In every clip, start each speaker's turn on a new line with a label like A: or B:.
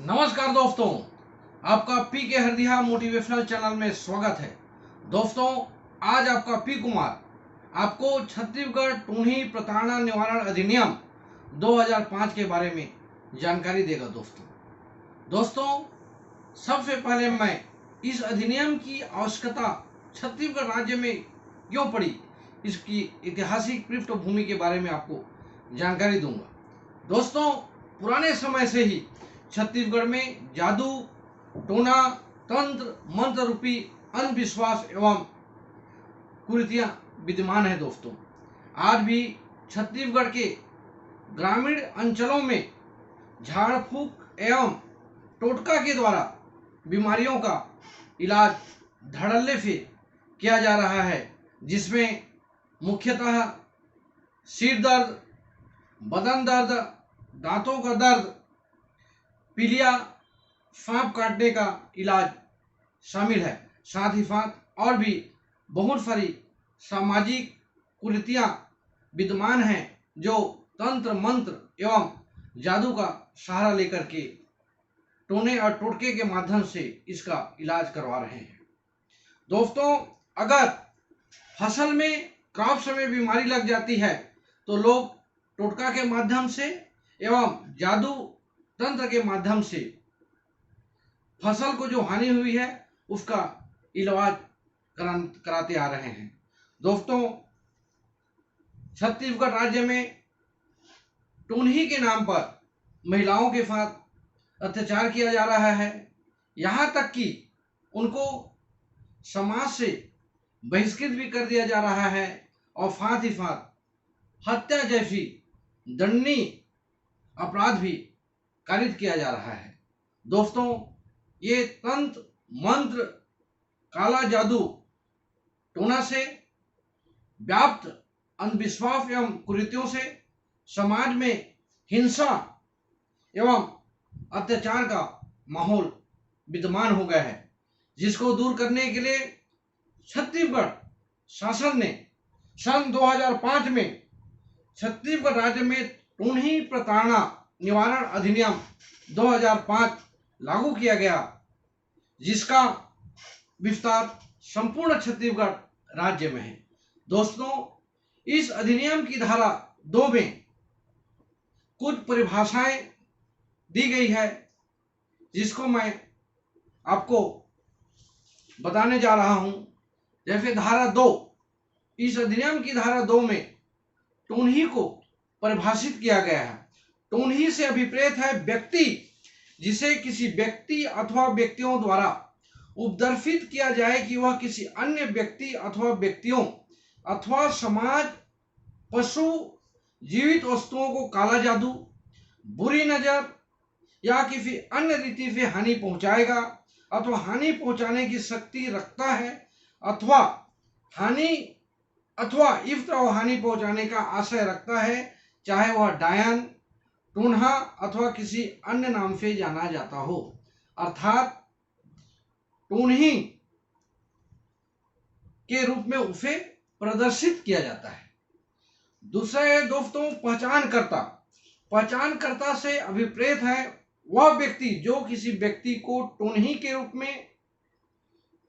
A: नमस्कार दोस्तों, आपका पी के हरदिया मोटिवेशनल चैनल में स्वागत है। दोस्तों, आज आपका पी कुमार आपको छत्तीसगढ़ टूनी प्रताड़ना निवारण अधिनियम 2005 के बारे में जानकारी देगा। दोस्तों, सबसे पहले मैं इस अधिनियम की आवश्यकता छत्तीसगढ़ राज्य में क्यों पड़ी, इसकी ऐतिहासिक पृष्ठभूमि के बारे में आपको जानकारी दूंगा। दोस्तों, पुराने समय से ही छत्तीसगढ़ में जादू, टोना, तंत्र, मंत्र रूपी अंधविश्वास एवं कुरीतियां विद्यमान है। दोस्तों, आज भी छत्तीसगढ़ के ग्रामीण अंचलों में झाड़ फूक एवं टोटका के द्वारा बीमारियों का इलाज धड़ल्ले से किया जा रहा है, जिसमें मुख्यतः सिर दर्द, बदन दर्द, दांतों का दर्द, पीलिया, सांप काटने का इलाज शामिल है। साथ ही साथ और भी बहुत सारी सामाजिक कुरीतियां विद्यमान हैं जो तंत्र मंत्र एवं जादू का सहारा लेकर के टोने और टोटके के माध्यम से इसका इलाज करवा रहे हैं। दोस्तों, अगर फसल में क्रॉप्स में बीमारी लग जाती है तो लोग टोटका के माध्यम से एवं जादू तंत्र के माध्यम से फसल को जो हानि हुई है उसका इलाज कराते आ रहे हैं। दोस्तों, छत्तीसगढ़ राज्य में टूनही के नाम पर महिलाओं के साथ अत्याचार किया जा रहा है। यहाँ तक कि उनको समाज से बहिष्कृत भी कर दिया जा रहा है और साथ ही साथ हत्या जैसी दंडनीय अपराध भी कारित किया जा रहा है। दोस्तों, ये तंत्र मंत्र, काला जादू, टोना से व्याप्त अंधविश्वास एवं कुरीतियों से समाज में हिंसा एवं अत्याचार का माहौल विद्यमान हो गया है, जिसको दूर करने के लिए छत्तीसगढ़ शासन ने सन 2005 में छत्तीसगढ़ राज्य में टूनी प्रताड़ना निवारण अधिनियम 2005 लागू किया गया, जिसका विस्तार संपूर्ण छत्तीसगढ़ राज्य में है। दोस्तों, इस अधिनियम की धारा 2 में कुछ परिभाषाएं दी गई है, जिसको मैं आपको बताने जा रहा हूं। जैसे धारा 2, इस अधिनियम की धारा 2 में टूनही को परिभाषित किया गया है। टूनही से अभिप्रेत है व्यक्ति जिसे किसी व्यक्ति अथवा व्यक्तियों द्वारा उपद्रवित किया जाए कि वह किसी अन्य व्यक्ति अथवा व्यक्तियों अथवा समाज, पशु, जीवित वस्तुओं को काला जादू, बुरी नजर या किसी अन्य रीति से हानि पहुंचाएगा अथवा हानि पहुंचाने की शक्ति रखता है अथवा हानि अथवा इस तरह हानि पहुंचाने का आशय रखता है, चाहे वह डायन, टून्हा अथवा किसी अन्य नाम से जाना जाता हो, अर्थात टूनही के रूप में उसे प्रदर्शित किया जाता है। दूसरा है दोस्तों पहचानकर्ता। पहचानकर्ता से अभिप्रेत है वह व्यक्ति जो किसी व्यक्ति को टूनही के रूप में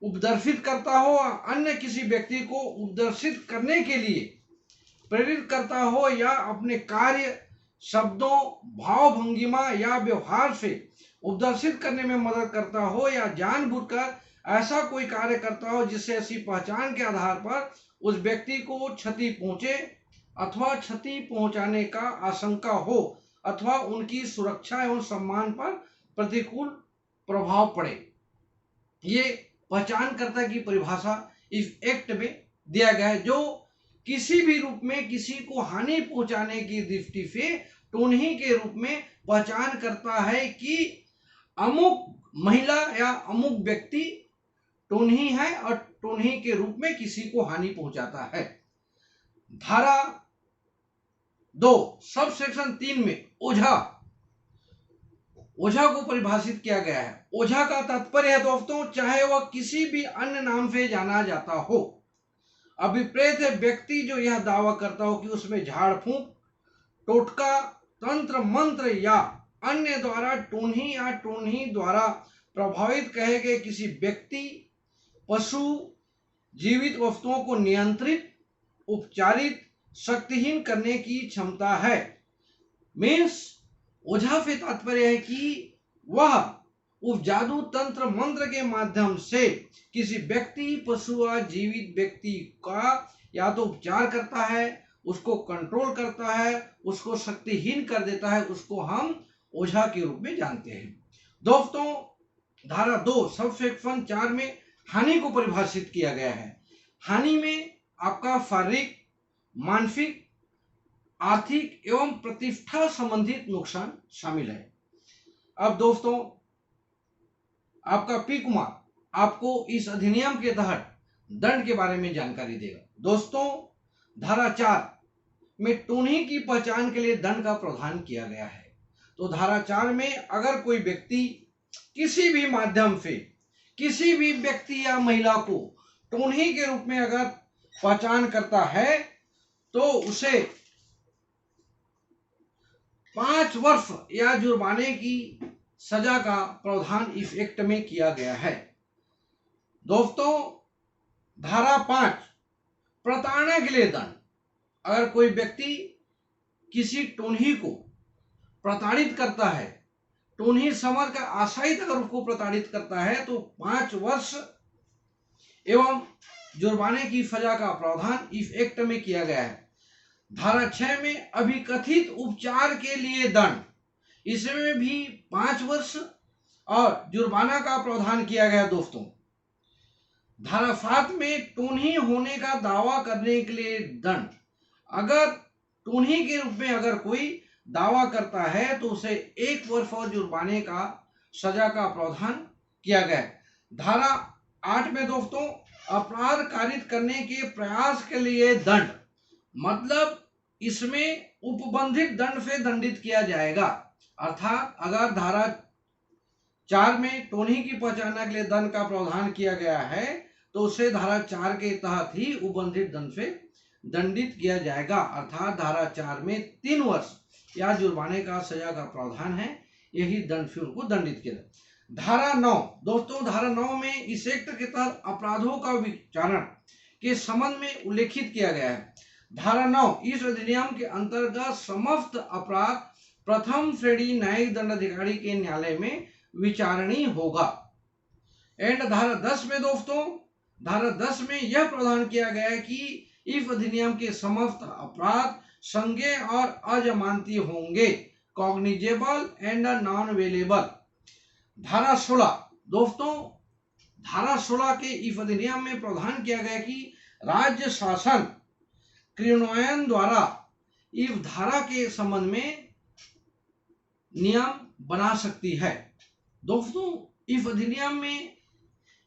A: उपदर्शित करता हो, अन्य किसी व्यक्ति को उपदर्शित करने के लिए प्रेरित करता हो या अपने कार्य, शब्दों, भाव भंगिमा या व्यवहार से उपदर्शित करने में मदद करता हो या जानबूझकर ऐसा कोई कार्य करता हो जिससे ऐसी पहचान के आधार पर उस व्यक्ति को क्षति पहुंचे अथवा क्षति पहुंचाने का आशंका हो अथवा उनकी सुरक्षा एवं सम्मान पर प्रतिकूल प्रभाव पड़े। ये पहचानकर्ता की परिभाषा इस एक्ट में दिया गया है, जो किसी भी रूप में किसी को हानि पहुंचाने की दृष्टि से टूनही के रूप में पहचान करता है कि अमुक महिला या अमुक व्यक्ति टूनही है और टूनही के रूप में किसी को हानि पहुंचाता है। धारा 2 सब सेक्शन 3 में ओझा को परिभाषित किया गया है। ओझा का तात्पर्य है दोस्तों, चाहे वह किसी भी अन्य नाम से जाना जाता हो, अभिप्रेत व्यक्ति जो यह दावा करता हो कि उसमें झाड़ फूंक, टोटका, तंत्र मंत्र या अन्य द्वारा टोन्ही या टोन्ही द्वारा प्रभावित कहे गए किसी व्यक्ति, पशु, जीवित वस्तुओं को नियंत्रित, उपचारित, शक्तिहीन करने की क्षमता है। मीन्स ओझा से तात्पर्य है कि वह उस जादू तंत्र मंत्र के माध्यम से किसी व्यक्ति, पशु या जीवित व्यक्ति का या तो उपचार करता है, उसको कंट्रोल करता है, उसको शक्तिहीन कर देता है, उसको हम ओझा के रूप में जानते हैं। दोस्तों, धारा 2 सब सेक्शन 4 में हानि को परिभाषित किया गया है। हानि में आपका शारीरिक, मानसिक, आर्थिक एवं प्रतिष्ठा संबंधित नुकसान शामिल है। अब दोस्तों, आपका पी कुमार आपको इस अधिनियम के तहत दंड के बारे में जानकारी देगा। दोस्तों, धारा 4 में टोन्ही की पहचान के लिए दंड का प्रावधान किया गया है। तो धारा 4 में अगर कोई व्यक्ति किसी भी माध्यम से किसी भी व्यक्ति या महिला को टोन्ही के रूप में अगर पहचान करता है तो उसे 5 वर्ष या जुर्माने की सजा का प्रावधान इस एक्ट में किया गया है। दोस्तों, धारा 5 प्रताड़ना के लिए दंड। अगर कोई व्यक्ति किसी टोन्ही को प्रताड़ित करता है, टोन्ही समझ कर आशायित अगर उसको प्रताड़ित करता है तो 5 वर्ष एवं जुर्माने की सजा का प्रावधान इस एक्ट में किया गया है। धारा 6 में अभिकथित उपचार के लिए दंड, इसमें भी 5 वर्ष और जुर्माना का प्रावधान किया गया। दोस्तों, धारा 7 में टोन्ही होने का दावा करने के लिए दंड। अगर टोन्ही के रूप में अगर कोई दावा करता है तो उसे 1 वर्ष और जुर्माने का सजा का प्रावधान किया गया है। धारा 8 में दोस्तों अपराध कारित करने के प्रयास के लिए दंड, मतलब इसमें उपबंधित दंड से दंडित किया जाएगा। अर्थात अगर धारा 4 में टोन्ही की पहचान के लिए दंड का प्रावधान किया गया है तो उसे धारा 4 के तहत ही उपबंधित दंड से दंडित किया जाएगा। अर्थात धारा 4 में 3 वर्ष या जुर्माने का सजा का प्रावधान है, यही दंड से उनको दंडित किया जाए। धारा 9 दोस्तों, धारा 9 में इस एक्ट के तहत अपराधों का विचारण के संबंध में उल्लेखित किया गया है। धारा 9 इस अधिनियम के अंतर्गत समस्त अपराध प्रथम श्रेणी न्यायिक दंडाधिकारी के न्यायालय में विचारणीय होगा। एंड धारा 10 में दोस्तों, धारा 10 में यह प्रावधान किया गया है कि इस अधिनियम के समस्त अपराध संज्ञेय और अजमानती होंगे, कॉग्निजेबल एंड नॉन अवेलेबल। धारा 16 दोस्तों, धारा 16 के इस अधिनियम में प्रावधान किया गया कि राज्य शासन क्रियान्वयन द्वारा इस धारा के संबंध में नियम बना सकती है। दोस्तों, इस अधिनियम में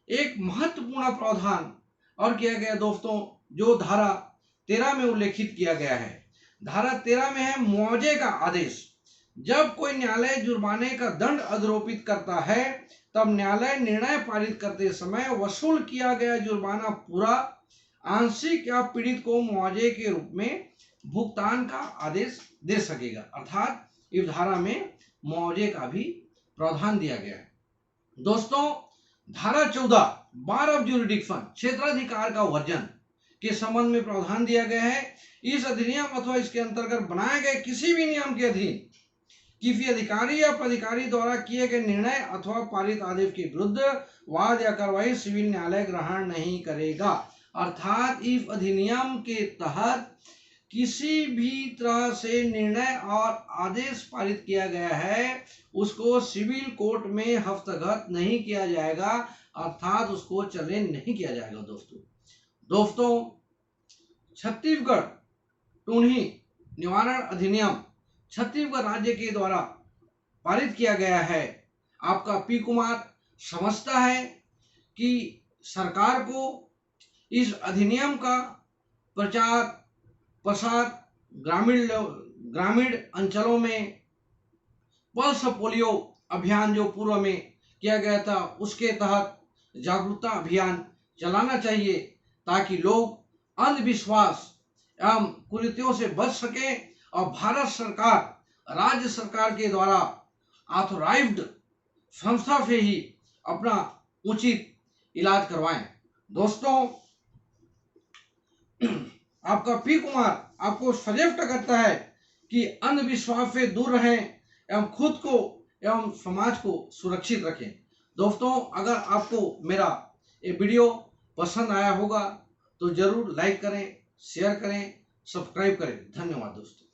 A: एक महत्वपूर्ण प्रावधान और किया गया दोस्तों, जो धारा 13 में उल्लेखित किया गया है। धारा 13 में है मुआवजे का आदेश। जब कोई न्यायालय जुर्माने का दंड आरोपित करता है तब न्यायालय निर्णय पारित करते समय वसूल किया गया जुर्माना पूरा, आंशिक या पीड़ित को मुआवजे के रूप में भुगतान का आदेश दे सकेगा। अर्थात इस धारा में मुआवजे का भी प्रावधान दिया गया है। दोस्तों, धारा 14 बार ऑफ ज्यूरिडिक्शन क्षेत्राधिकार का वर्जन के संबंध में प्रावधान दिया गया है। इस अधिनियम अथवा इसके अंतर्गत बनाए गए किसी भी नियम के अधीन किसी अधिकारी या पदाधिकारी द्वारा किए गए निर्णय अथवा पारित आदेश के विरुद्ध वाद या कार्रवाई सिविल न्यायालय ग्रहण नहीं करेगा। अर्थात इस अधिनियम के तहत किसी भी तरह से निर्णय और आदेश पारित किया गया है उसको सिविल कोर्ट में हस्तगत नहीं किया जाएगा, अर्थात उसको चैलेंज नहीं किया जाएगा। दोस्तों, छत्तीसगढ़ टोन्ही निवारण अधिनियम छत्तीसगढ़ राज्य के द्वारा पारित किया गया है। आपका पी कुमार समझता है कि सरकार को इस अधिनियम का प्रचार प्रसार ग्रामीण अंचलों में पल्स पोलियो अभियान जो पूर्व में किया गया था उसके तहत जागरूकता अभियान चलाना चाहिए ताकि लोग अंधविश्वास एवं कुरीतियों से बच सके और भारत सरकार राज्य सरकार के द्वारा ऑथोराइज्ड संस्था से ही अपना उचित इलाज करवाएं। दोस्तों, आपका पी कुमार आपको सजेस्ट करता है कि अंधविश्वास से दूर रहें एवं खुद को एवं समाज को सुरक्षित रखें। दोस्तों, अगर आपको मेरा ये वीडियो पसंद आया होगा तो जरूर लाइक करें, शेयर करें, सब्सक्राइब करें। धन्यवाद दोस्तों।